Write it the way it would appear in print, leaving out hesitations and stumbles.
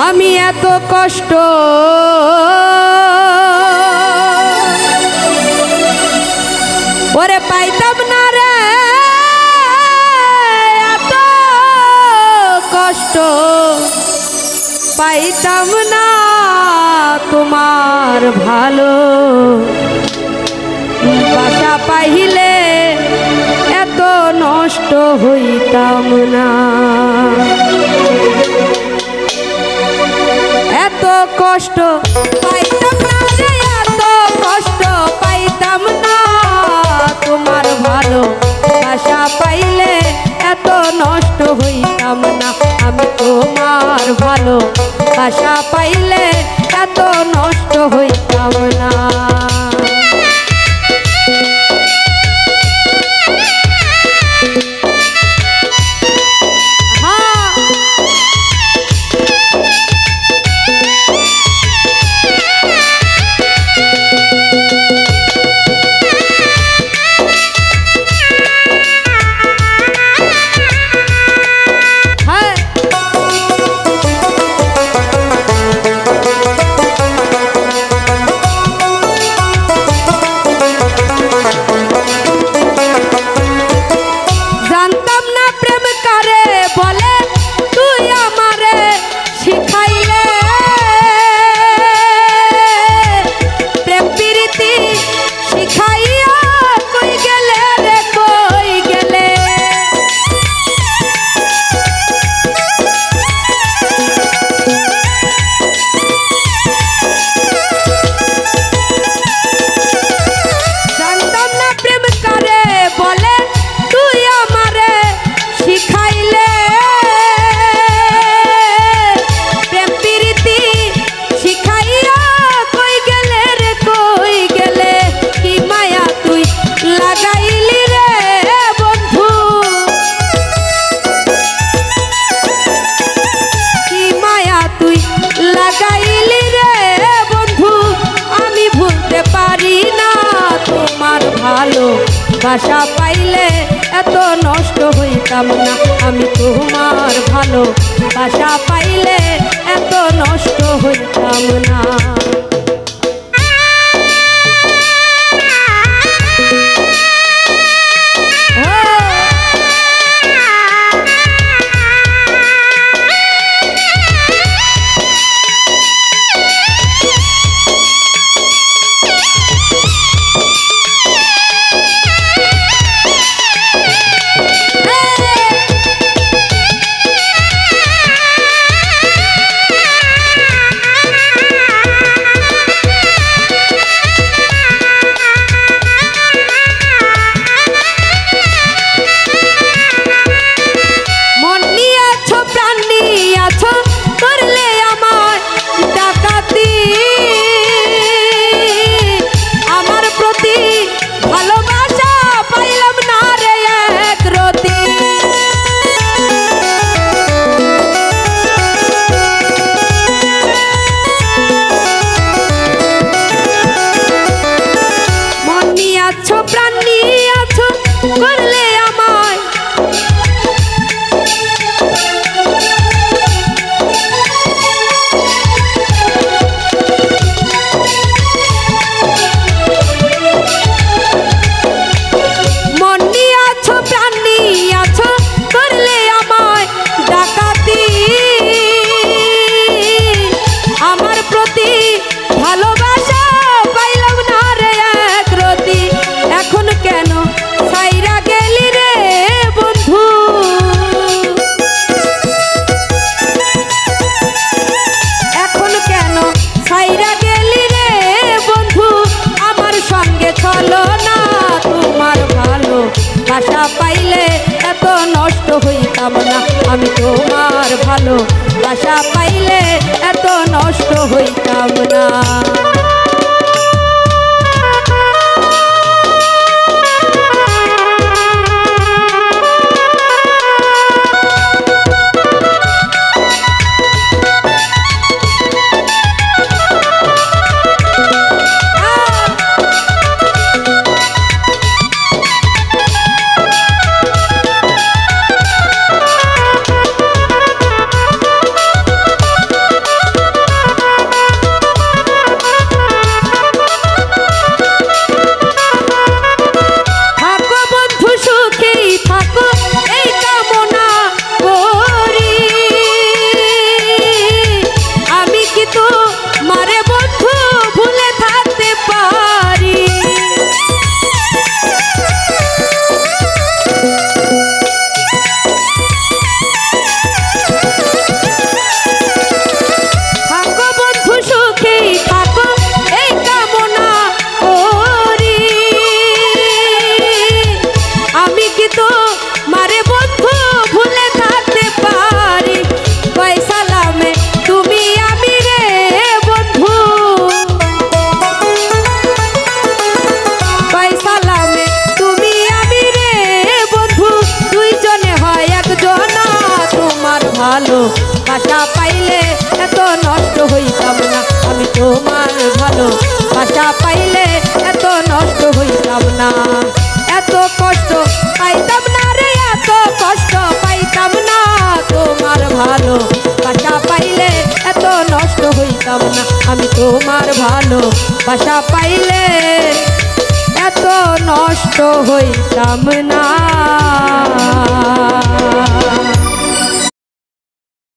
আমি এত কষ্ট ওরে পাইতাম না রে, এত কষ্ট পাইতাম না তোমার ভালো বাসা পাইলে এত নষ্ট হইতাম না। এত কষ্ট পাইতাম না রে, এত কষ্ট পাইতাম না তোমার ভালো বাসা পাইলে এত নষ্ট হইতাম না। আমি তোমার ভালো বাসা পাইলে এত নষ্ট হইতাম না। বাসা পাইলে এত নষ্ট হইতাম না। আমি তোমার ভালো বাসা পাইলে এত নষ্ট হইতাম না। বাসা পাইলে এত নষ্ট হইতাম না। আমি তোমার ভালো বাসা পাইলে এত নষ্ট হইতাম না। ভালো বাসা পাইলে এত নষ্ট হইতাম না আমি তোমার ভালো বাসা পাইলে এত নষ্ট হইতাম না এত কষ্ট পাইতাম না রে এত কষ্ট পাইতাম না তোমার ভালো বাসা পাইলে এত নষ্ট হইতাম না আমি তোমার ভালো বাসা পাইলে এত নষ্ট হইতাম না।